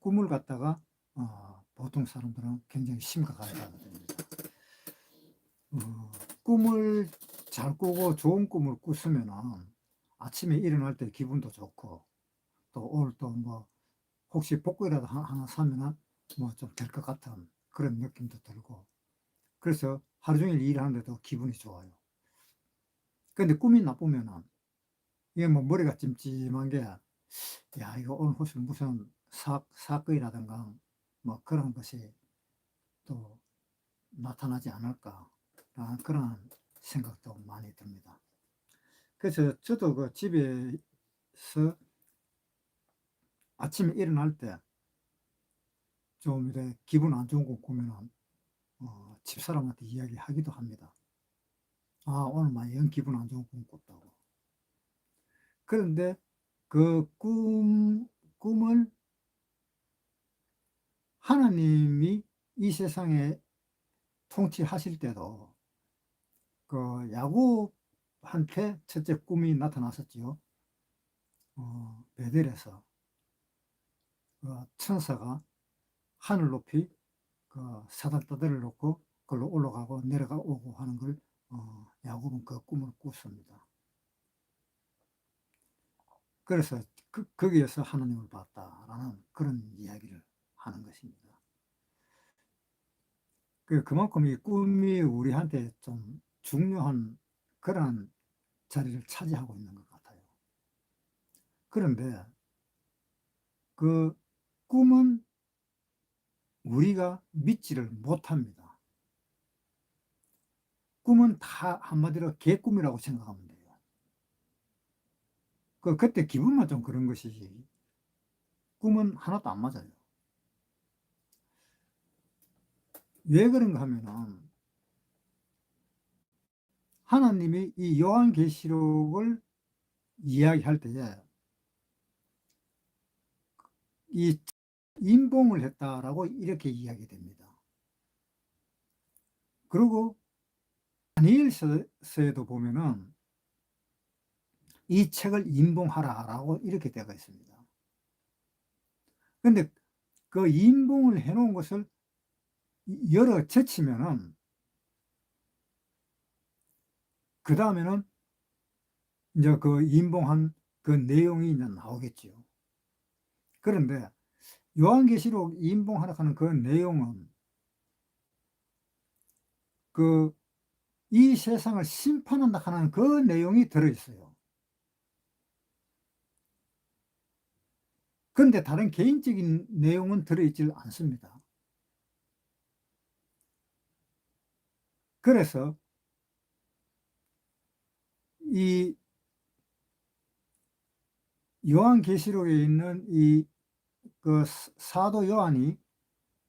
꿈을 갖다가 보통 사람들은 굉장히 심각하게 받아들입니다. 꿈을 잘 꾸고 좋은 꿈을 꾸으면은 아침에 일어날 때 기분도 좋고, 또 오늘 또 뭐 혹시 복권이라도 하나 사면은 뭐 좀 될 것 같은 그런 느낌도 들고, 그래서 하루 종일 일하는데도 기분이 좋아요. 근데 꿈이 나쁘면은 이게 뭐 머리가 찜찜한 게, 야, 이거 오늘 혹시 무슨 사건이라든가 뭐 그런 것이 또 나타나지 않을까, 그런 생각도 많이 듭니다. 그래서 저도 그 집에서 아침에 일어날 때 좀 이래 기분 안 좋은 거 꾸면은 집사람한테 이야기하기도 합니다. 아, 오늘 막 영 기분 안 좋은 꿈 꿨다고. 그런데 그 꿈을 하나님이 이 세상에 통치하실 때도 그 야곱한테 첫째 꿈이 나타났었지요. 베델에서 천사가 하늘 높이 사닥다리를 놓고 그걸로 올라가고 내려가고 하는 걸 야곱은 그 꿈을 꿨습니다. 그래서 거기에서 하나님을 봤다라는 그런 이야기를 하는 것입니다. 그만큼 이 꿈이 우리한테 좀 중요한 그런 자리를 차지하고 있는 것 같아요. 그런데 그 꿈은 우리가 믿지를 못합니다. 꿈은 다 한마디로 개꿈이라고 생각하면 돼요. 그때 기분만 좀 그런 것이지 꿈은 하나도 안 맞아요. 왜 그런가 하면은 하나님이 이 요한계시록을 이야기할 때에 이 인봉을 했다라고 이렇게 이야기됩니다. 그리고 다니엘서에도 보면은 이 책을 인봉하라라고 이렇게 되어 있습니다. 그런데 그 인봉을 해놓은 것을 열어 제치면은 그 다음에는 이제 그 인봉한 그 내용이 이제 나오겠지요. 그런데 요한계시록 인봉하라 하는 그 내용은 이 세상을 심판한다 하는 그 내용이 들어있어요. 그런데 다른 개인적인 내용은 들어있지 않습니다. 그래서 이 요한계시록에 있는 그 사도 요한이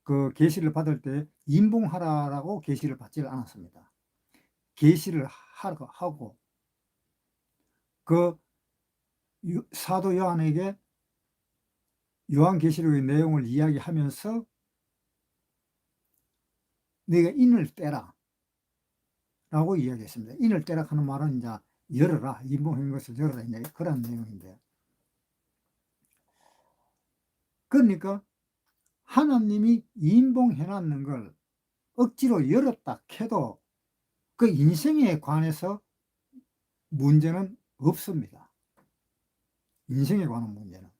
그 계시를 받을 때 인봉하라라고 계시를 받지 않았습니다. 계시를 하고 그 사도 요한에게 요한계시록의 내용을 이야기하면서 네가 인을 떼라 라고 이야기했습니다. 인을 떼라 하는 말은 이제 열어라, 인봉한 것을 열어라, 이제 그런 내용인데, 그러니까 하나님이 인봉해 놨는 걸 억지로 열었다 해도 그 인생에 관해서 문제는 없습니다. 인생에 관한 문제는.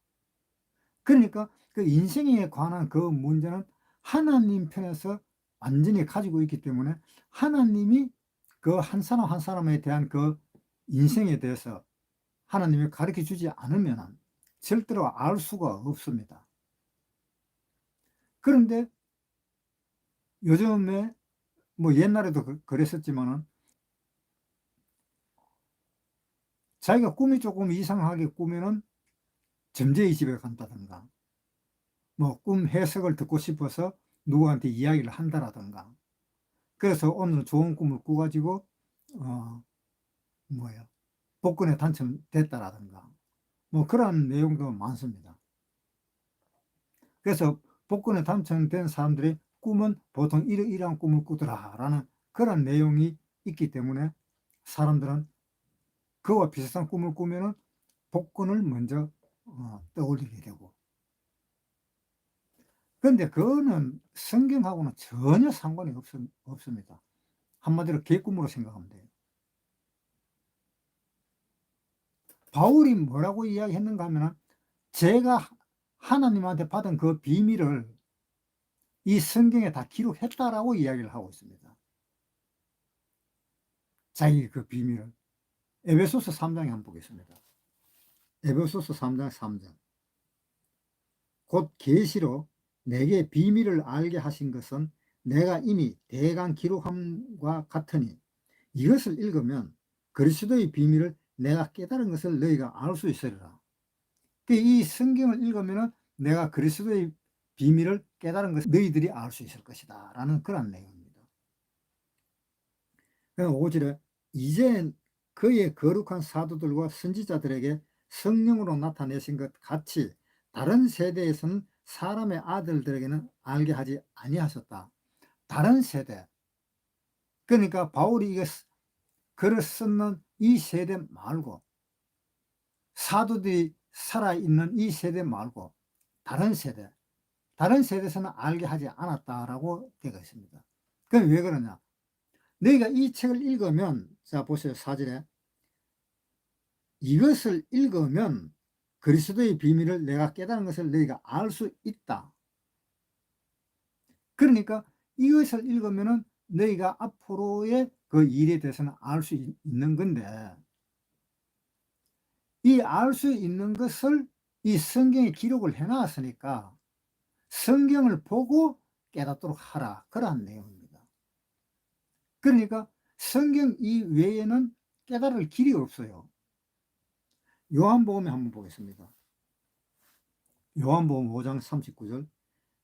그러니까 그 인생에 관한 그 문제는 하나님 편에서 완전히 가지고 있기 때문에 하나님이 그 한 사람 한 사람에 대한 그 인생에 대해서 하나님이 가르쳐 주지 않으면 절대로 알 수가 없습니다. 그런데 요즘에 뭐 옛날에도 그랬었지만은 자기가 꿈이 조금 이상하게 꾸면은 점쟁이 집에 간다든가 뭐 꿈 해석을 듣고 싶어서 누구한테 이야기를 한다라든가, 그래서 오늘 좋은 꿈을 꾸가지고 뭐야 복권에 당첨됐다라든가 뭐 그런 내용도 많습니다. 그래서 복권에 당첨된 사람들의 꿈은 보통 이러이러한 꿈을 꾸더라라는 그런 내용이 있기 때문에 사람들은 그와 비슷한 꿈을 꾸면은 복권을 먼저 떠올리게 되고, 근데 그거는 성경하고는 전혀 상관이 없습니다. 한마디로 개꿈으로 생각하면 돼요. 바울이 뭐라고 이야기했는가 하면은 제가 하나님한테 받은 그 비밀을 이 성경에 다 기록했다라고 이야기를 하고 있습니다. 자기 그 비밀을. 에베소서 3 장에 한번 보겠습니다. 에베소서 3장 3 절. 곧 계시로 내게 비밀을 알게 하신 것은 내가 이미 대강 기록함과 같으니 이것을 읽으면 그리스도의 비밀을 내가 깨달은 것을 너희가 알 수 있으리라. 이 성경을 읽으면 내가 그리스도의 비밀을 깨달은 것을 너희들이 알 수 있을 것이다 라는 그런 내용입니다. 5절에 이제 그의 거룩한 사도들과 선지자들에게 성령으로 나타내신 것 같이 다른 세대에서는 사람의 아들들에게는 알게 하지 아니하셨다. 다른 세대. 그러니까 바울이 이거 글을 쓰는 이 세대 말고 사도들이 살아있는 이 세대 말고 다른 세대, 다른 세대에서는 알게 하지 않았다라고 되어 있습니다. 그럼 왜 그러냐? 너희가 이 책을 읽으면, 자 보세요. 4절에 이것을 읽으면 그리스도의 비밀을 내가 깨달은 것을 너희가 알 수 있다. 그러니까 이것을 읽으면은 너희가 앞으로의 그 일에 대해서는 알 수 있는 건데, 이 알 수 있는 것을 이 성경에 기록을 해 놨으니까 성경을 보고 깨닫도록 하라. 그러한 내용입니다. 그러니까 성경 이외에는 깨달을 길이 없어요. 요한복음에 한번 보겠습니다. 요한복음 5장 39절.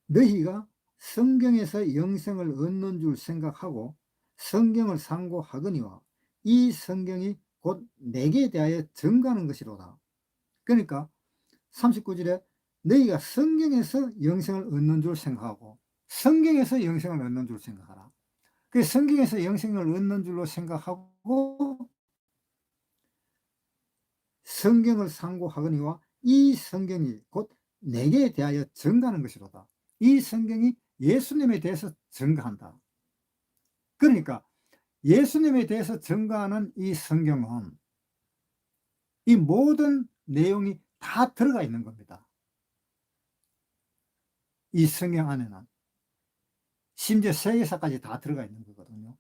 너희가 성경에서 영생을 얻는 줄 생각하고 성경을 상고하거니와 이 성경이 곧 내게 대하여 증거하는 것이로다. 그러니까 39절에 너희가 성경에서 영생을 얻는 줄 생각하고 성경에서 영생을 얻는 줄 생각하라. 그 성경에서 영생을 얻는 줄로 생각하고 성경을 상고하거니와 이 성경이 곧 내게 대하여 증거하는 것이로다. 이 성경이 예수님에 대해서 증거한다. 그러니까 예수님에 대해서 증거하는 이 성경은 이 모든 내용이 다 들어가 있는 겁니다. 이 성경 안에는 심지어 세계사까지 다 들어가 있는 거거든요.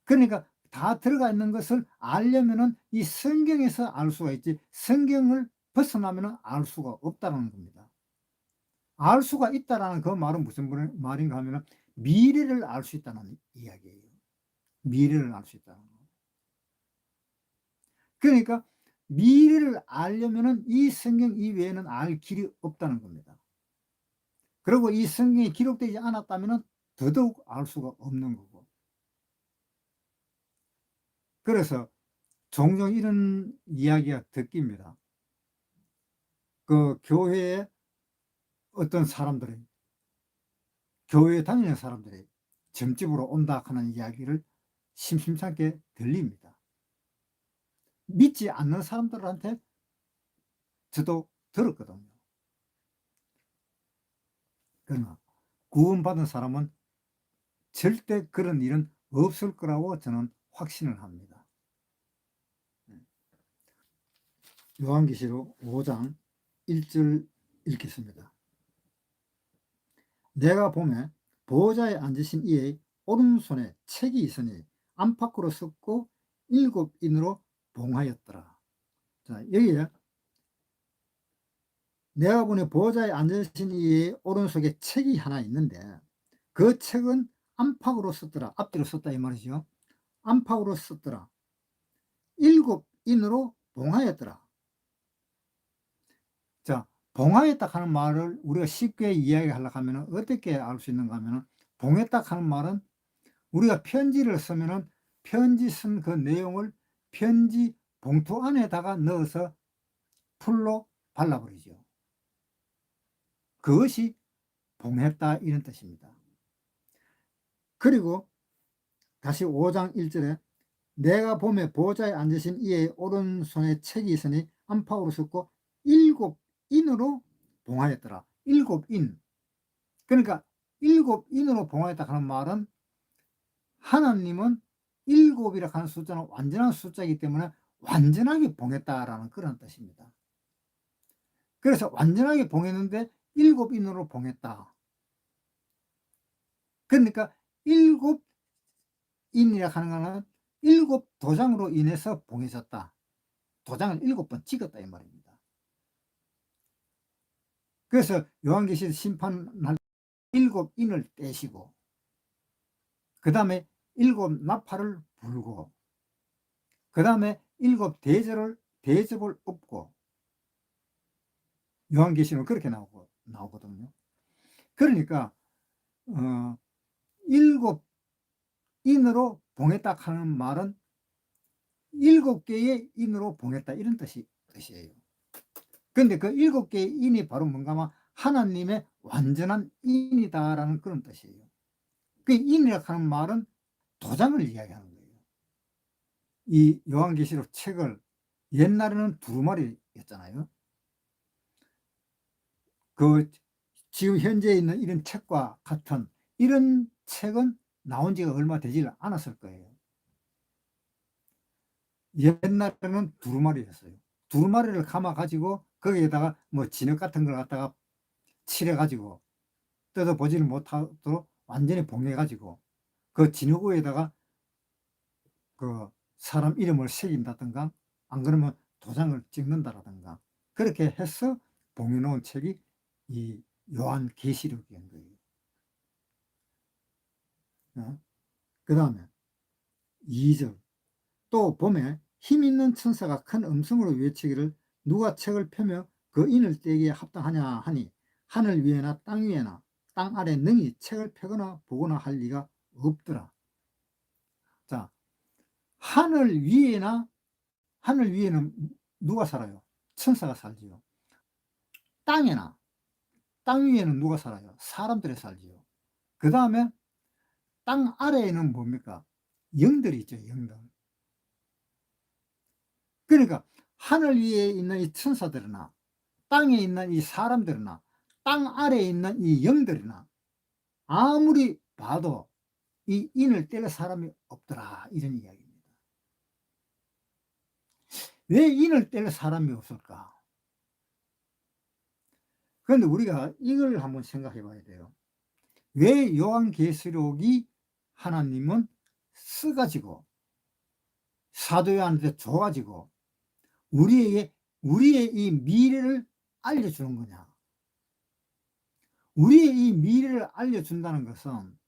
그러니까 다 들어가 있는 것을 알려면은 이 성경에서 알 수가 있지 성경을 벗어나면은 알 수가 없다는 겁니다. 알 수가 있다라는 그 말은 무슨 말인가 하면은 미래를 알 수 있다는 이야기예요. 미래를 알 수 있다는 거. 그러니까 미래를 알려면은 이 성경 이외에는 알 길이 없다는 겁니다. 그리고 이 성경이 기록되지 않았다면은 더더욱 알 수가 없는 거고. 그래서 종종 이런 이야기가 듣깁니다. 그 교회에 어떤 사람들이 교회에 다니는 사람들이 점집으로 온다 하는 이야기를 심심찮게 들립니다. 믿지 않는 사람들한테 저도 들었거든요. 그러나 구원받은 사람은 절대 그런 일은 없을 거라고 저는 확신을 합니다. 요한계시록 5장 1절 읽겠습니다. 내가 보매 보호자에 앉으신 이의 오른손에 책이 있으니 안팎으로 섞고 7인으로 봉하였더라. 자, 여기에 내가 보니 보호자에 앉으신 이의 오른손에 책이 하나 있는데 그 책은 안팎으로 썼더라. 앞뒤로 썼다 이 말이죠. 안팎으로 썼더라. 7인으로 봉하였더라. 자, 봉하였다 하는 말을 우리가 쉽게 이야기하려고 하면 어떻게 알 수 있는가 하면 봉했다 하는 말은 우리가 편지를 쓰면은 편지 쓴 그 내용을 편지 봉투 안에다가 넣어서 풀로 발라버리죠. 그것이 봉했다 이런 뜻입니다. 그리고 다시 5장 1절에 내가 보매 보호자에 앉으신 이의 오른손에 책이 있으니 안팎으로 섞고 7인으로 봉하였더라. 7인. 그러니까 일곱 인으로 봉하였다 하는 말은 하나님은 일곱이라 하는 숫자는 완전한 숫자이기 때문에 완전하게 봉했다라는 그런 뜻입니다. 그래서 완전하게 봉했는데 일곱 인으로 봉했다. 그러니까 일곱 인이라 하는 거는 일곱 도장으로 인해서 봉해졌다. 도장을 일곱 번 찍었다 이 말입니다. 그래서 요한계시록 심판할 일곱 인을 떼시고 그 다음에 일곱 나팔을 불고 그 다음에 일곱 대접을 엎고 요한계시록은 그렇게 나오거든요. 그러니까 일곱 인으로 봉했다 하는 말은 일곱 개의 인으로 봉했다 이런 뜻이에요. 근데 그 일곱 개의 인이 바로 뭔가 하면 하나님의 완전한 인이다라는 그런 뜻이에요. 그 인이라고 하는 말은 도장을 이야기하는 거예요. 이 요한계시록 책을 옛날에는 두루마리였잖아요. 그 지금 현재 있는 이런 책과 같은 이런 책은 나온 지가 얼마 되지 않았을 거예요. 옛날에는 두루마리였어요. 두루마리를 감아 가지고 거기에다가 뭐 진흙 같은 걸 갖다가 칠해 가지고 뜯어 보지를 못하도록 완전히 봉해 가지고 그 진흙 위에다가 그 사람 이름을 새긴다든가 안 그러면 도장을 찍는다라든가 그렇게 해서 봉해 놓은 책이 이 요한계시록인 거예요. 그다음에 2절 또 봄에 힘 있는 천사가 큰 음성으로 외치기를 누가 책을 펴며 그 인을 떼기에 합당하냐 하니 하늘 위에나 땅 위에나 땅 아래 능히 책을 펴거나 보거나 할 리가 없더라. 자, 하늘 위에는 누가 살아요? 천사가 살지요. 땅에나 땅 위에는 누가 살아요? 사람들이 살지요. 그 다음에 땅 아래에는 뭡니까? 영들이 있죠, 영들. 그러니까 하늘 위에 있는 이 천사들이나 땅에 있는 이 사람들이나 땅 아래에 있는 이 영들이나 아무리 봐도 이 인을 뗄 사람이 없더라 이런 이야기입니다. 왜 인을 뗄 사람이 없을까? 그런데 우리가 이걸 한번 생각해 봐야 돼요. 왜 요한계시록이 하나님은 써가지고 사도 요한한테 줘가지고 우리의 이 미래를 알려주는 거냐? 우리의 이 미래를 알려준다는 것은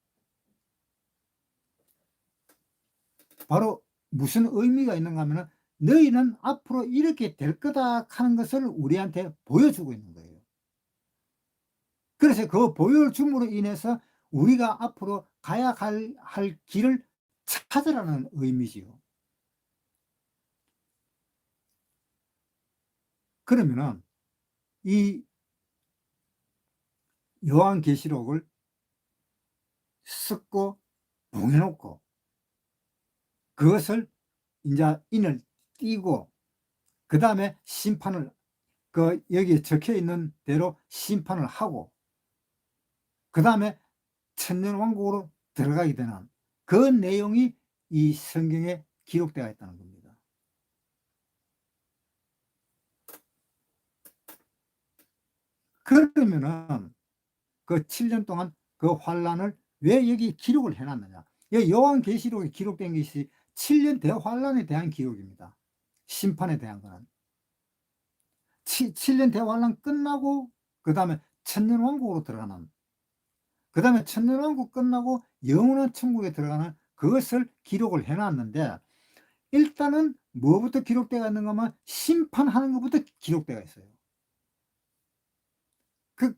바로 무슨 의미가 있는가 하면 너희는 앞으로 이렇게 될 거다 하는 것을 우리한테 보여주고 있는 거예요. 그래서 그 보여줌으로 인해서 우리가 앞으로 가야 할 길을 찾으라는 의미지요. 그러면은 이 요한계시록을 섞고 봉해 놓고 그것을 인자 인을 띄고 그다음에 심판을 여기에 적혀 있는 대로 심판을 하고 그다음에 천년왕국으로 들어가게 되는 그 내용이 이 성경에 기록되어 있다는 겁니다. 그러면은 그 7년 동안 그 환란을 왜 여기 기록을 해 놨느냐? 이 요한계시록에 기록된 것이 7년 대환란에 대한 기록입니다. 심판에 대한 거는. 7년 대환란 끝나고 그다음에 천년왕국으로 들어가는 그다음에 천년왕국 끝나고 영원한 천국에 들어가는 그것을 기록을 해 놨는데 일단은 뭐부터 기록되어 있는가 하면 심판하는 것부터 기록되어 있어요.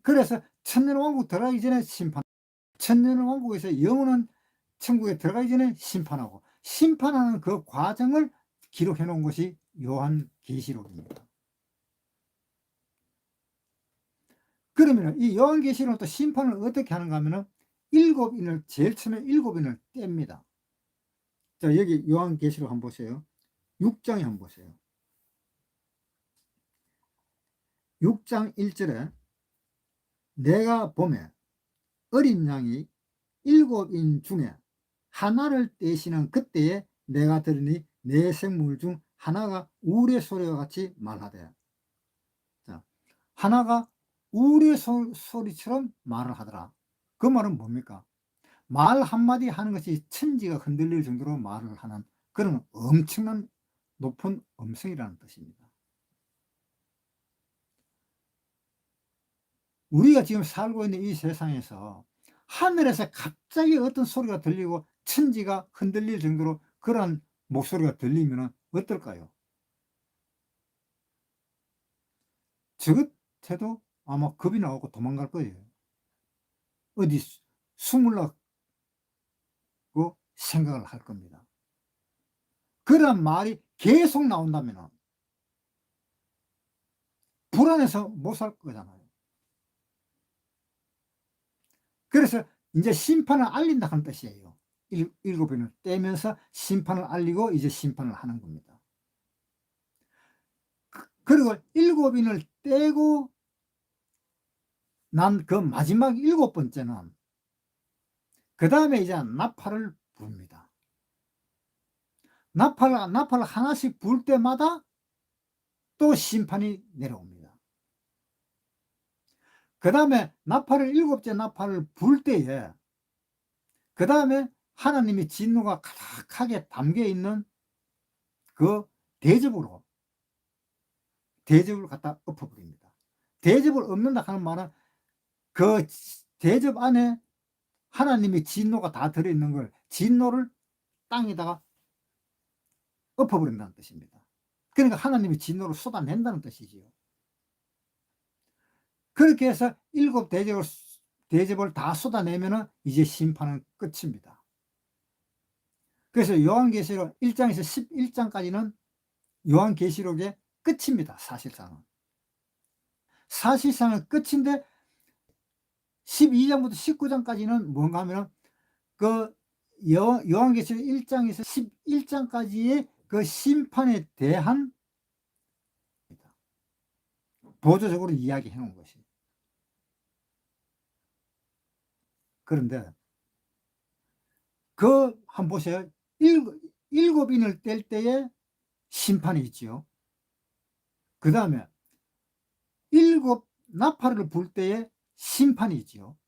그래서 천년왕국 들어가기 전에 심판, 천년왕국에서 영원한 천국에 들어가기 전에 심판하고 심판하는 그 과정을 기록해 놓은 것이 요한계시록입니다. 그러면 이 요한계시록은 또 심판을 어떻게 하는가 하면은 제일 처음에 7인을 뗍니다. 자, 여기 요한계시록 한번 보세요. 6장에 한번 보세요. 6장 1절에 내가 보매 어린 양이 7인 중에 하나를 떼시는 그때에 내가 들으니 내 생물 중 하나가 우레소리와 같이 말하되. 자, 하나가 우레소리처럼 말을 하더라. 그 말은 뭡니까? 말 한마디 하는 것이 천지가 흔들릴 정도로 말을 하는 그런 엄청난 높은 음성이라는 뜻입니다. 우리가 지금 살고 있는 이 세상에서 하늘에서 갑자기 어떤 소리가 들리고 천지가 흔들릴 정도로 그러한 목소리가 들리면 어떨까요? 저 같아도 아마 겁이 나고 도망갈 거예요. 어디 숨으려고 생각을 할 겁니다. 그런 말이 계속 나온다면 불안해서 못 살 거잖아요. 그래서 이제 심판을 알린다 하는 뜻이에요. 7인을 떼면서 심판을 알리고 이제 심판을 하는 겁니다. 그리고 7인을 떼고 난 그 마지막 7번째는 그 다음에 이제 나팔을 부릅니다. 나팔을 하나씩 불 때마다 또 심판이 내려옵니다. 그 다음에 나팔을 7째 나팔을 불 때에 그 다음에 하나님의 진노가 가득하게 담겨있는 그 대접을 갖다 엎어버립니다. 대접을 엎는다 하는 말은 그 대접 안에 하나님의 진노가 다 들어있는 걸 진노를 땅에다가 엎어버린다는 뜻입니다. 그러니까 하나님의 진노를 쏟아낸다는 뜻이지요. 그렇게 해서 7대접을 다 쏟아내면 이제 심판은 끝입니다. 그래서 요한계시록 1장에서 11장까지는 요한계시록의 끝입니다. 사실상은 끝인데 12장부터 19장까지는 뭔가 하면 그 요한계시록 1장에서 11장까지의 그 심판에 대한 보조적으로 이야기해 놓은 것이. 그런데 그 한번 보세요. 7인을 뗄 때에 심판이 있지요. 그 다음에 7나팔을 불 때에 심판이 있지요.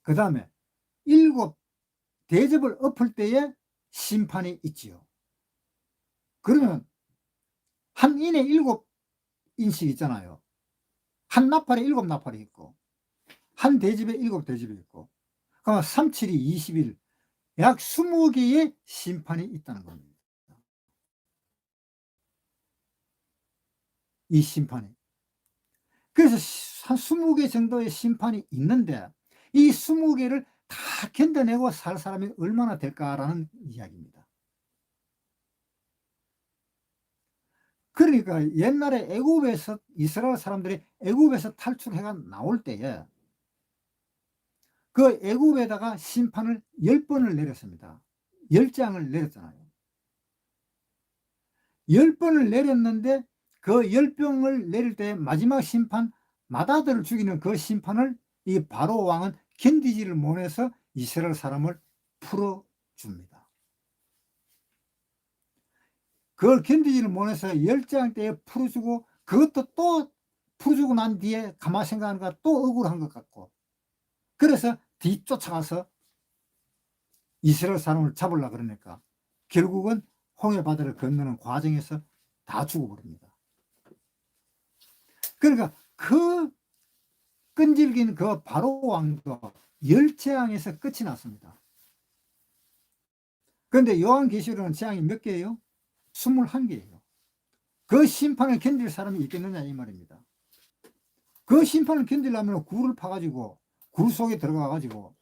그 다음에 7대접을 엎을 때에 심판이 있지요. 그러면 한 인에 7인씩 있잖아요. 한 나팔에 7나팔이 있고 한 대접에 7대접이 있고 그러면 3, 7이 21, 약 20개의 심판이 있다는 겁니다. 이 심판이. 그래서 한 20개 정도의 심판이 있는데 이 20개를 다 견뎌내고 살 사람이 얼마나 될까라는 이야기입니다. 그러니까 옛날에 애굽에서 이스라엘 사람들이 애굽에서 탈출해가 나올 때에 그 애굽에다가 심판을 10번을 내렸습니다. 10장을 내렸잖아요. 10번을 내렸는데 그 10병을 내릴 때 마지막 심판 마다들을 죽이는 그 심판을 이 바로 왕은 견디지를 못해서 이스라엘 사람을 풀어줍니다. 그걸 견디지를 못해서 10장 때에 풀어주고 그것도 또 풀어주고 난 뒤에 가만히 생각하니까 또 억울한 것 같고 그래서 뒤쫓아가서 이스라엘 사람을 잡으려고 그러니까 결국은 홍해바다를 건너는 과정에서 다 죽어버립니다. 그러니까 그 끈질긴 그 바로 왕도 10재앙에서 끝이 났습니다. 그런데 요한계시록은 재앙이 몇 개예요? 21개예요. 그 심판을 견딜 사람이 있겠느냐 이 말입니다. 그 심판을 견디려면 굴을 파가지고 굴 속에 들어가가지고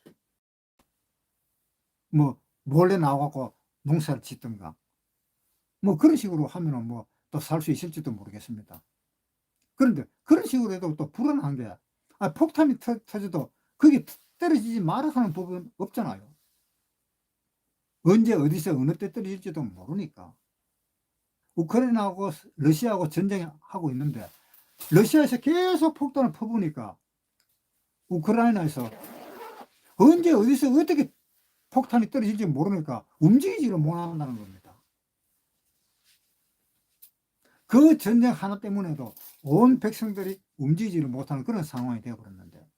뭐 몰래 나와갖고 농사를 짓든가 뭐 그런 식으로 하면은 뭐 또 살 수 있을지도 모르겠습니다. 그런데 그런 식으로 해도 또 불안한 게 폭탄이 터져도 그게 떨어지지 말아 하는 법은 없잖아요. 언제 어디서 어느 때 떨어질지도 모르니까. 우크라이나하고 러시아하고 전쟁하고 있는데 러시아에서 계속 폭탄을 퍼부으니까 우크라이나에서 언제 어디서 어떻게 폭탄이 떨어질지 모르니까 움직이지를 못한다는 겁니다. 그 전쟁 하나 때문에도 온 백성들이 움직이지를 못하는 그런 상황이 되어 버렸는데,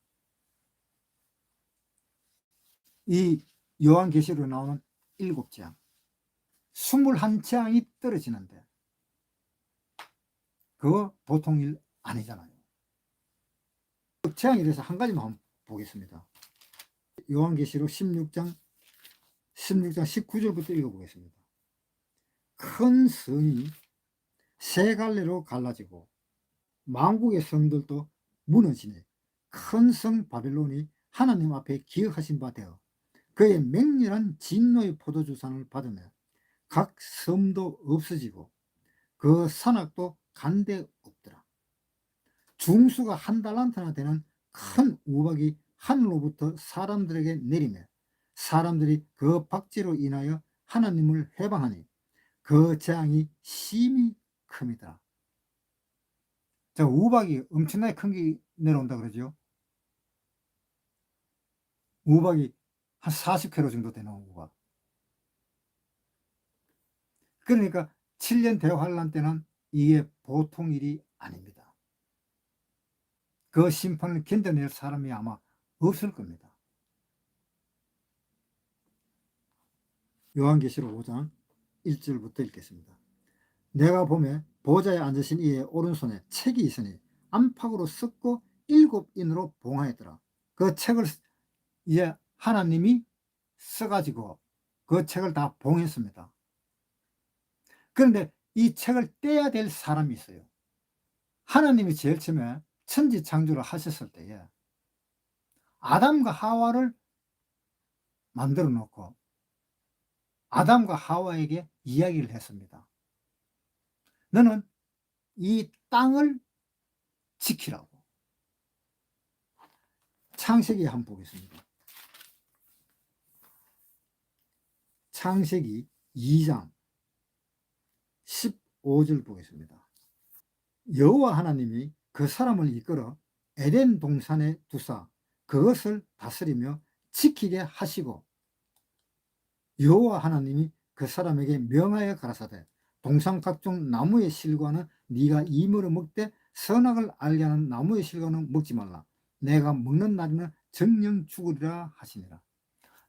이 요한계시록에 나오는 7재앙, 21재앙이 떨어지는데 그거 보통 일 아니잖아요. 그 재앙에 대해서 한 가지만 한번 보겠습니다. 요한계시록 16장 19절부터 읽어보겠습니다. 큰 성이 세 갈래로 갈라지고 만국의 성들도 무너지네. 큰 성 바벨론이 하나님 앞에 기억하신 바 되어 그의 맹렬한 진노의 포도주산을 받으며 각 섬도 없어지고 그 산악도 간데 없더라. 중수가 한 달란트나 되는 큰 우박이 하늘로부터 사람들에게 내리며 사람들이 그 박지로 인하여 하나님을 회방하니 그 재앙이 심히 큽니다. 자, 우박이 엄청나게 큰 게 내려온다 그러죠. 우박이 한 40kg 정도 되는 우박. 그러니까 7년 대환란 때는 이게 보통 일이 아닙니다. 그 심판을 견뎌낼 사람이 아마 없을 겁니다. 요한계시록 5장 1절부터 읽겠습니다. 내가 보매 보좌에 앉으신 이의 오른손에 책이 있으니 안팎으로 썩고 7인으로 봉하였더라. 그 책을 이제 하나님이 써가지고 그 책을 다 봉했습니다. 그런데 이 책을 떼야 될 사람이 있어요. 하나님이 제일 처음에 천지 창조를 하셨을 때에 아담과 하와를 만들어 놓고 아담과 하와에게 이야기를 했습니다. 너는 이 땅을 지키라고. 창세기 한번 보겠습니다. 창세기 2장 15절 보겠습니다. 여호와 하나님이 그 사람을 이끌어 에덴 동산에 두사 그것을 다스리며 지키게 하시고 여호와 하나님이 그 사람에게 명하여 가라사대 동산 각종 나무의 실과는 네가 이물어 먹되 선악을 알게 하는 나무의 실과는 먹지 말라. 내가 먹는 날에는 정령 죽으리라 하시니라.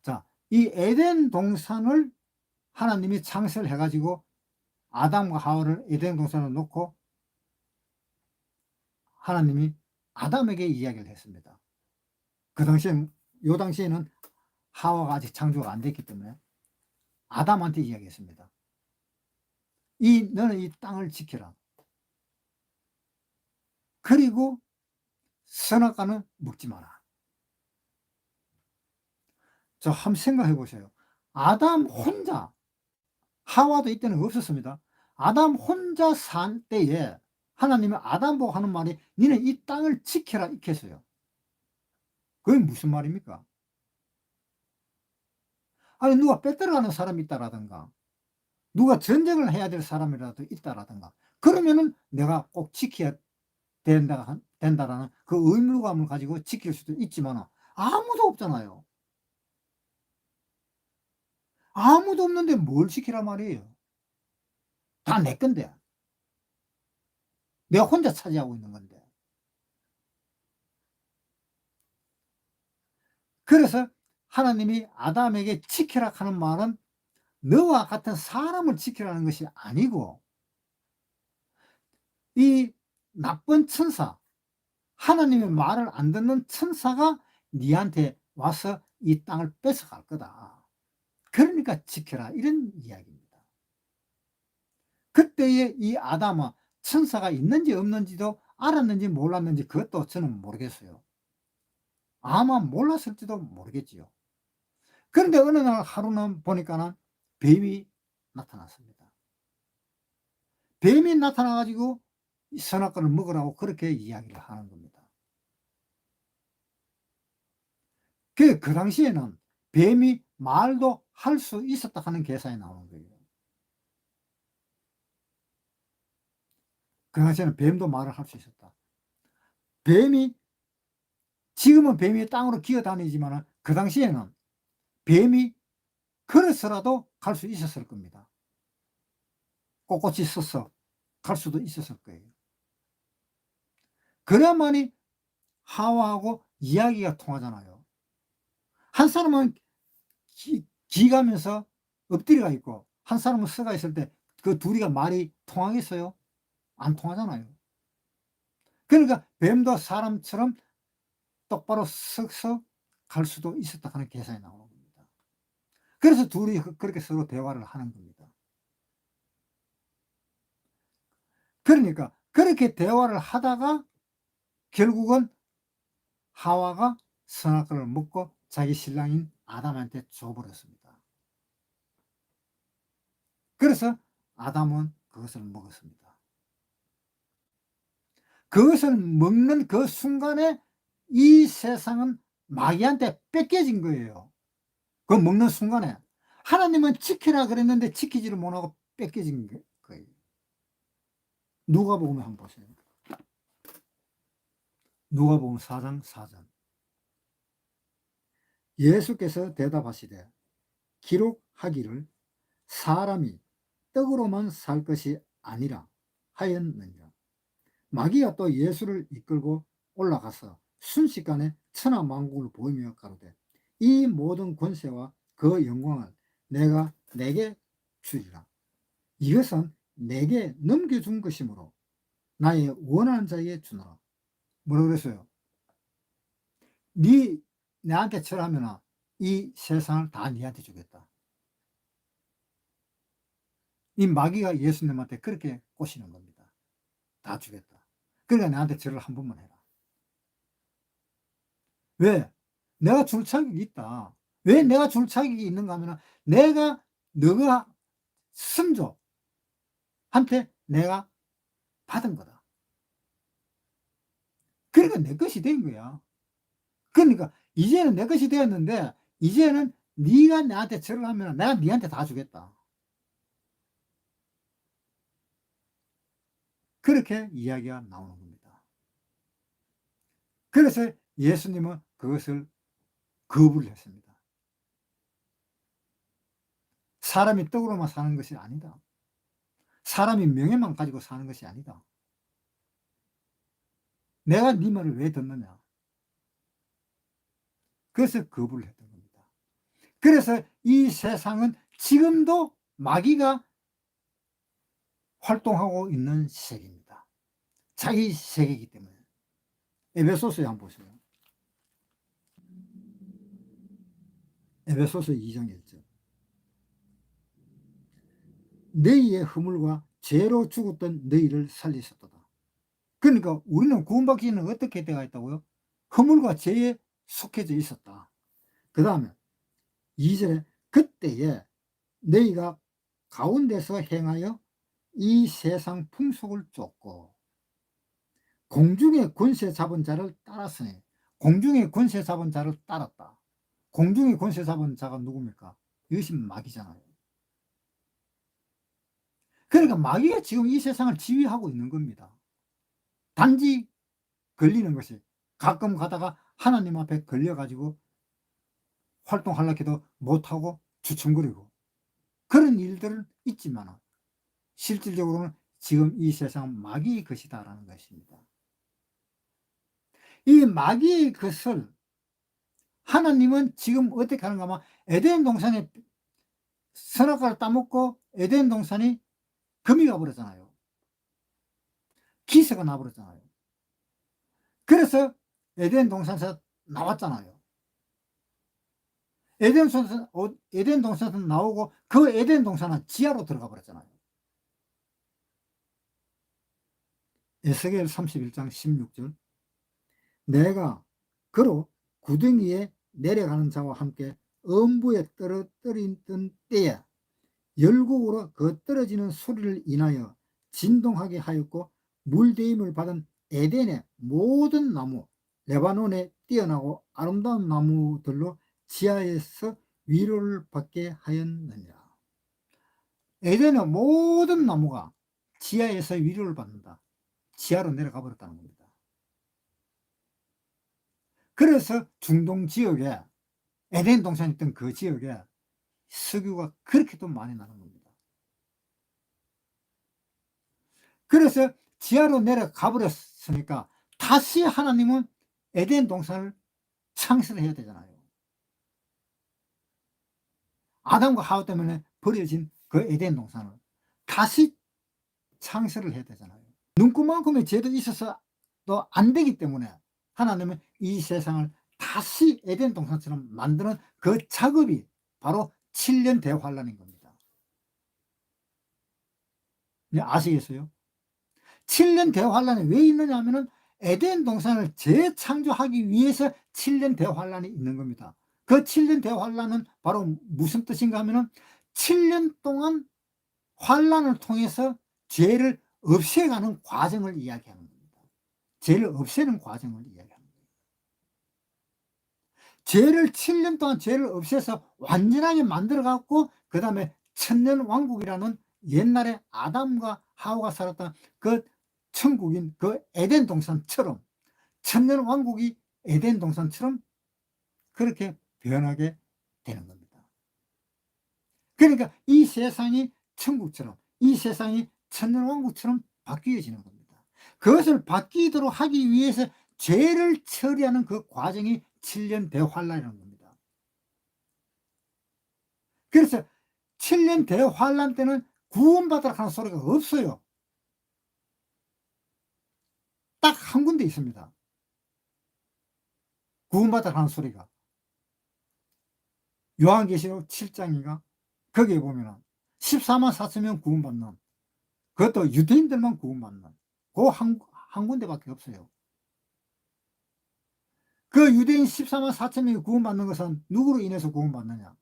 자, 이 에덴 동산을 하나님이 창세를 해가지고 아담과 하와를 에덴 동산에 놓고 하나님이 아담에게 이야기를 했습니다. 그 당시에, 요 당시에는 하와가 아직 창조가 안 됐기 때문에 아담한테 이야기했습니다. 너는 이 땅을 지켜라. 그리고 선악과는 먹지 마라. 저 한번 생각해 보세요. 아담 혼자, 하와도 이때는 없었습니다. 아담 혼자 산 때에 하나님이 아담 보고 하는 말이 니는 이 땅을 지켜라 이렇게 했어요. 그게 무슨 말입니까? 아니, 누가 빼들어가는 사람이 있다라든가 누가 전쟁을 해야 될 사람이라도 있다라든가 그러면은 내가 꼭 지켜야 된다라는 그 의무감을 가지고 지킬 수도 있지만 아무도 없잖아요. 아무도 없는데 뭘 지키라 말이에요. 다 내 건데. 내가 혼자 차지하고 있는 건데. 그래서 하나님이 아담에게 지키라 하는 말은 너와 같은 사람을 지키라는 것이 아니고 이 나쁜 천사, 하나님의 말을 안 듣는 천사가 니한테 와서 이 땅을 뺏어갈 거다. 그러니까 지켜라 이런 이야기입니다. 그때의 이 아담은 천사가 있는지 없는지도 알았는지 몰랐는지 그것도 저는 모르겠어요. 아마 몰랐을지도 모르겠지요. 그런데 어느 날 하루는 보니까는 뱀이 나타났습니다. 뱀이 나타나 가지고 선악과를 먹으라고 그렇게 이야기를 하는 겁니다. 그 당시에는 뱀이 말도 할 수 있었다 하는 계산이 나오는 거예요. 그 당시에는 뱀도 말을 할 수 있었다. 뱀이 지금은 뱀이 땅으로 기어다니지만 그 당시에는 뱀이 걸어서라도 갈 수 있었을 겁니다. 꼿꼿이 서서 갈 수도 있었을 거예요. 그래야만이 하와하고 이야기가 통하잖아요. 한 사람은 기가면서 엎드려가 있고 한 사람은 서가 있을 때 그 둘이가 말이 통하겠어요? 안 통하잖아요. 그러니까 뱀도 사람처럼 똑바로 서서 갈 수도 있었다 하는 계산이 나오는 겁니다. 그래서 둘이 그렇게 서로 대화를 하는 겁니다. 그러니까 그렇게 대화를 하다가 결국은 하와가 선악과를 먹고 자기 신랑인 아담한테 줘버렸습니다. 그래서 아담은 그것을 먹었습니다. 그것을 먹는 그 순간에 이 세상은 마귀한테 뺏겨진 거예요. 그 먹는 순간에. 하나님은 지키라 그랬는데 지키지를 못하고 뺏겨진 거예요. 누가복음에 한번 보세요. 누가복음 4장 4절. 예수께서 대답하시되 기록하기를 사람이 떡으로만 살 것이 아니라 하였느니라. 마귀가 또 예수를 이끌고 올라가서 순식간에 천하만국을 보이며 가로되 이 모든 권세와 그 영광을 내가 내게 주리라. 이것은 내게 넘겨준 것이므로 나의 원하는 자에게 주노라. 뭐라 그랬어요? 네 내한테 절하면 이 세상을 다 네한테 주겠다. 이 마귀가 예수님한테 그렇게 꼬시는 겁니다. 다 주겠다. 그러니까 나한테 절을 한 번만 해라. 왜? 내가 줄 자격이 있다. 왜 내가 줄 자격이 있는가 하면 내가 너가 선조한테 내가 받은 거다. 그러니까 내 것이 된 거야. 그러니까 이제는 내 것이 되었는데 이제는 네가 나한테 절을 하면 내가 네한테 다 주겠다. 그렇게 이야기가 나오는 겁니다. 그래서 예수님은 그것을 거부를 했습니다. 사람이 떡으로만 사는 것이 아니다. 사람이 명예만 가지고 사는 것이 아니다. 내가 네 말을 왜 듣느냐. 그래서 거부를 했던 겁니다. 그래서 이 세상은 지금도 마귀가 활동하고 있는 세계입니다. 자기 세계이기 때문에. 에베소서에 한번 보세요. 에베소서 2장 1절. 너희의 허물과 죄로 죽었던 너희를 살리셨도다. 그러니까 우리는 구원받기는 어떻게 되어 있다고요? 허물과 죄에 속해져 있었다. 그 다음에 2절에 그때에 너희가 가운데서 행하여 이 세상 풍속을 쫓고 공중의 권세 잡은 자를 따랐으니 공중의 권세 잡은 자를 따랐다. 공중의 권세 잡은 자가 누굽니까? 이것이 마귀잖아요. 그러니까 마귀가 지금 이 세상을 지휘하고 있는 겁니다. 단지 걸리는 것이 가끔 가다가 하나님 앞에 걸려가지고 활동하려고 해도 못하고 주춤거리고 그런 일들은 있지만 실질적으로는 지금 이 세상 마귀의 것이다라는 것입니다. 이 마귀의 것을 하나님은 지금 어떻게 하는가 하면 에덴 동산에 선악과를 따먹고 에덴 동산이 금이 가버렸잖아요. 기세가 나버렸잖아요. 그래서 에덴 동산에서 나왔잖아요. 에덴 동산에서 나오고 그 에덴 동산은 지하로 들어가 버렸잖아요. 에스겔 31장 16절. 내가 그로 구덩이에 내려가는 자와 함께 음부에 떨어뜨리던 때에 열국으로 그 떨어지는 소리를 인하여 진동하게 하였고 물대임을 받은 에덴의 모든 나무 레바논에 뛰어나고 아름다운 나무들로 지하에서 위로를 받게 하였느니라. 에덴의 모든 나무가 지하에서 위로를 받는다. 지하로 내려가 버렸다는 겁니다. 그래서 중동 지역에 에덴 동산이 있던 그 지역에 석유가 그렇게 또 많이 나는 겁니다. 그래서 지하로 내려가 버렸으니까 다시 하나님은 에덴 동산을 창설을 해야 되잖아요. 아담과 하와 때문에 버려진 그 에덴 동산을 다시 창설을 해야 되잖아요. 눈구만큼의 죄도 있어서 또 안 되기 때문에 하나님은 이 세상을 다시 에덴 동산처럼 만드는 그 작업이 바로 7년 대환란인 겁니다. 네, 아시겠어요? 7년 대환란이 왜 있느냐 하면은 에덴 동산을 재창조하기 위해서 7년 대환란이 있는 겁니다. 그 7년 대환란은 바로 무슨 뜻인가 하면은 7년 동안 환란을 통해서 죄를 없애가는 과정을 이야기하는 겁니다. 죄를 없애는 과정을 이야기하는 거예요. 죄를 7년 동안 죄를 없애서 완전하게 만들어 갖고 그다음에 천년 왕국이라는 옛날에 아담과 하와가 살았던 그 천국인 그 에덴 동산처럼 천년 왕국이 에덴 동산처럼 그렇게 변하게 되는 겁니다. 그러니까 이 세상이 천국처럼 이 세상이 천년 왕국처럼 바뀌어지는 겁니다. 그것을 바뀌도록 하기 위해서 죄를 처리하는 그 과정이 7년 대환란이라는 겁니다. 그래서 7년 대환란 때는 구원받으라 하는 소리가 없어요. 딱 한 군데 있습니다. 구원받으라 하는 소리가. 요한계시록 7장인가? 거기에 보면은 14만 4천 명 구원받는, 그것도 유대인들만 구원받는 그 한 군데밖에 없어요. 그 유대인 14만 4천 명이 구원받는 것은 누구로 인해서 구원받느냐?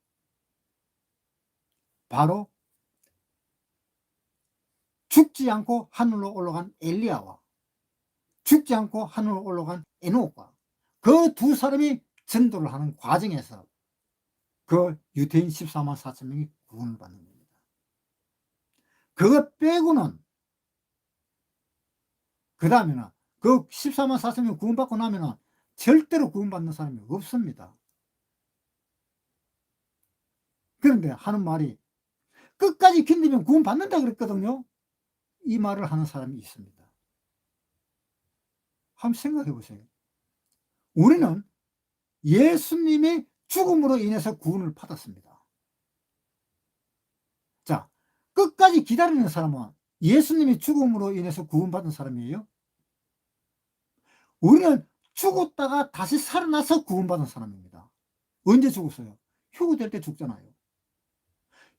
바로 죽지 않고 하늘로 올라간 엘리야와 죽지 않고 하늘로 올라간 에녹과 그 두 사람이 전도를 하는 과정에서 그 유대인 14만 4천 명이 구원을 받는 겁니다. 그거 빼고는, 그 다음에는 그 14만 4천 명 구원받고 나면은 절대로 구원받는 사람이 없습니다. 그런데 하는 말이 끝까지 견디면 구원받는다 그랬거든요. 이 말을 하는 사람이 있습니다. 한번 생각해 보세요. 우리는 예수님의 죽음으로 인해서 구원을 받았습니다. 자, 끝까지 기다리는 사람은 예수님의 죽음으로 인해서 구원받은 사람이에요? 우리는 죽었다가 다시 살아나서 구원받은 사람입니다. 언제 죽었어요? 휴거될 때 죽잖아요.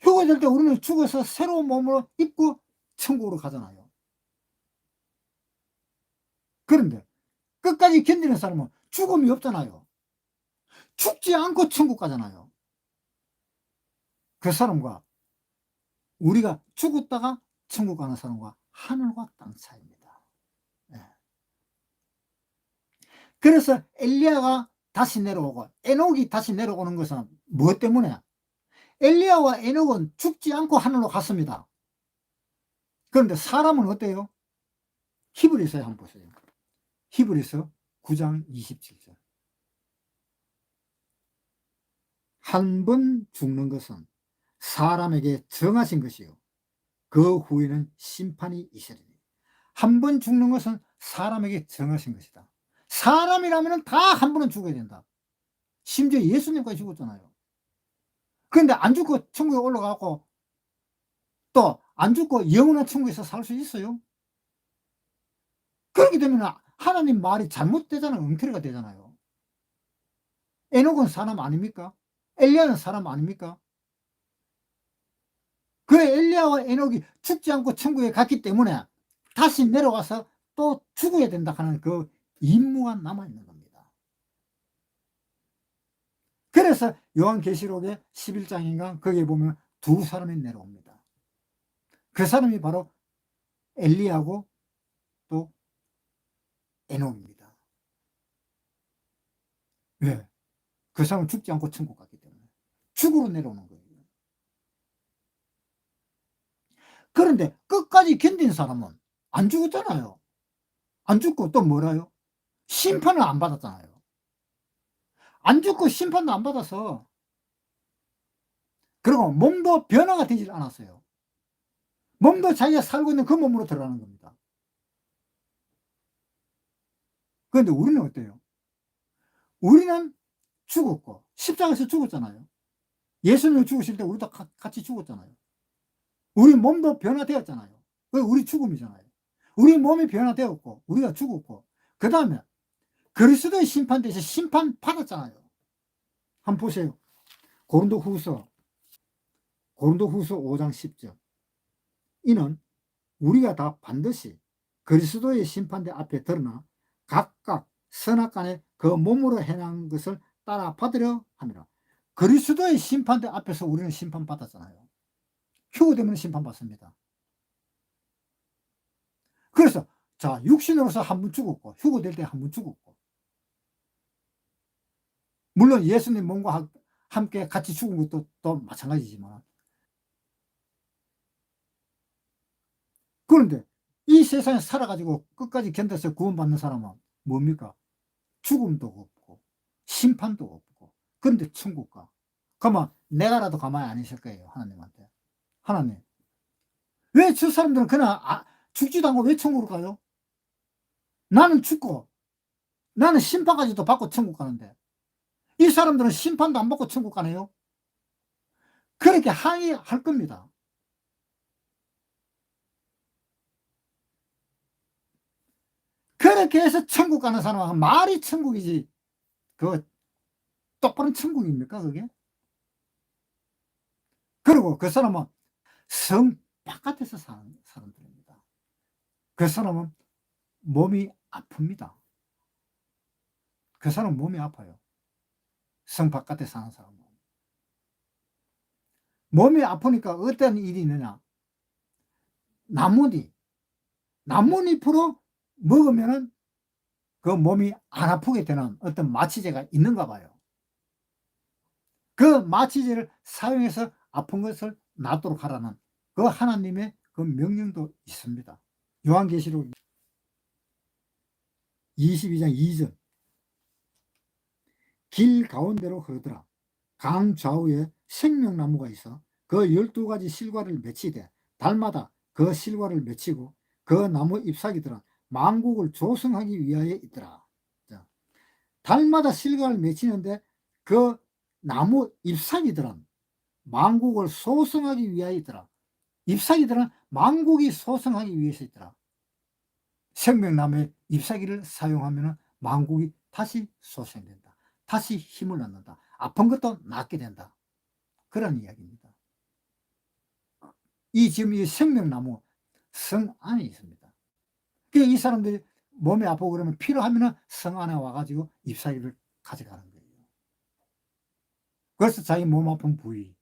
휴거될 때 우리는 죽어서 새로운 몸으로 입고 천국으로 가잖아요. 그런데 끝까지 견디는 사람은 죽음이 없잖아요. 죽지 않고 천국 가잖아요. 그 사람과 우리가 죽었다가 천국 가는 사람과 하늘과 땅 차이입니다. 예. 그래서 엘리야가 다시 내려오고 에녹이 다시 내려오는 것은 무엇 때문에? 엘리야와 에녹은 죽지 않고 하늘로 갔습니다. 그런데 사람은 어때요? 히브리서에 한번 보세요. 히브리서 9장 27절. 한 번 죽는 것은 사람에게 정하신 것이요 그 후에는 심판이 있으리니. 한 번 죽는 것은 사람에게 정하신 것이다. 사람이라면 다 한 번은 죽어야 된다. 심지어 예수님까지 죽었잖아요. 그런데 안 죽고 천국에 올라가고 또 안 죽고 영원한 천국에서 살 수 있어요? 그렇게 되면 하나님 말이 잘못되잖아요. 엉터리가 되잖아요. 에녹은 사람 아닙니까? 엘리야는 사람 아닙니까? 그 엘리야와 에녹이 죽지 않고 천국에 갔기 때문에 다시 내려와서 또 죽어야 된다 하는 그 임무가 남아있는 겁니다. 그래서 요한계시록의 11장인가 거기에 보면 두 사람이 내려옵니다. 그 사람이 바로 엘리야고 또 에녹입니다. 왜? 그 사람은 죽지 않고 천국 갔기 때문에 죽으로 내려오는 거예요. 그런데 끝까지 견딘 사람은 안 죽었잖아요. 안 죽고 또 뭐라요? 심판을 안 받았잖아요. 안 죽고 심판도 안 받아서, 그리고 몸도 변화가 되질 않았어요. 몸도 자기가 살고 있는 그 몸으로 들어가는 겁니다. 그런데 우리는 어때요? 우리는 죽었고 십자가에서 죽었잖아요. 예수님이 죽으실 때 우리도 같이 죽었잖아요. 우리 몸도 변화되었잖아요. 그게 우리 죽음이잖아요. 우리 몸이 변화되었고 우리가 죽었고, 그 다음에 그리스도의 심판대에서 심판받았잖아요. 한번 보세요. 고린도후서 5장 10절. 이는 우리가 다 반드시 그리스도의 심판대 앞에 드러나 각각 선악간에 그 몸으로 행한 것을 따라 받으려 함이라. 그리스도의 심판대 앞에서 우리는 심판받았잖아요. 휴거되면 심판받습니다. 그래서 자, 육신으로서 한 번 죽었고 휴거될 때 한 번 죽었고, 물론 예수님 몸과 함께 같이 죽은 것도 또 마찬가지지만, 그런데 이 세상에 살아가지고 끝까지 견뎌서 구원받는 사람은 뭡니까? 죽음도 없고 심판도 없고, 그런데 천국 가. 그러면 내가라도 가만히 안 있을 거예요, 하나님한테. 하나님, 왜 저 사람들은 그냥 죽지도 않고 왜 천국으로 가요? 나는 죽고 나는 심판까지도 받고 천국 가는데 이 사람들은 심판도 안 받고 천국 가네요. 그렇게 항의할 겁니다. 그렇게 해서 천국 가는 사람은 말이 천국이지, 그 똑바른 천국입니까 그게? 그리고 그 사람은 성 바깥에서 사는 사람들입니다. 그 사람은 몸이 아픕니다. 그 사람은 몸이 아파요. 성 바깥에 사는 사람은. 몸이 아프니까 어떤 일이 있느냐. 나뭇잎, 나뭇잎으로 먹으면은 그 몸이 안 아프게 되는 어떤 마취제가 있는가 봐요. 그 마취제를 사용해서 아픈 것을 낫도록 하라는 그 하나님의 그 명령도 있습니다. 요한계시록 22장 2절. 길 가운데로 흐르더라. 강 좌우에 생명나무가 있어 그 12가지 실과를 맺히되 달마다 그 실과를 맺히고 그 나무 잎사귀들은 만국을 조성하기 위하여 있더라. 자, 달마다 실과를 맺히는데 그 나무 잎사귀들은 만국을 소성하기 위하여 있더라. 잎사귀들은 만국이 소성하기 위해서 있더라. 생명나무의 잎사귀를 사용하면 만국이 다시 소생된다. 다시 힘을 얻는다. 아픈 것도 낫게 된다. 그런 이야기입니다. 지금 이 생명나무 성 안에 있습니다. 그러니까 이 사람들이 몸이 아프고 그러면 필요하면 성 안에 와가지고 잎사귀를 가져가는 거예요. 그래서 자기 몸 아픈 부위,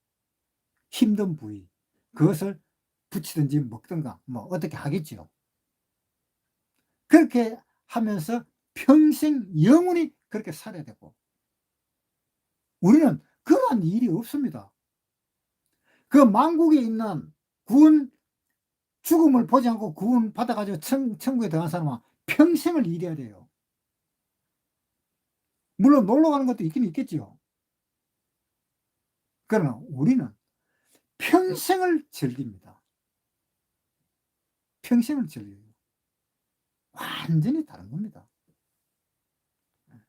힘든 부위, 그것을 붙이든지 먹든가 뭐 어떻게 하겠죠. 그렇게 하면서 평생 영원히 그렇게 살아야 되고, 우리는 그러한 일이 없습니다. 그 만국에 있는 구원, 죽음을 보지 않고 구원 받아가지고 천국에 들어간 사람은 평생을 일해야 돼요. 물론 놀러 가는 것도 있긴 있겠지요. 그러나 우리는 평생을 즐깁니다. 평생을 즐겨요. 완전히 다른 겁니다.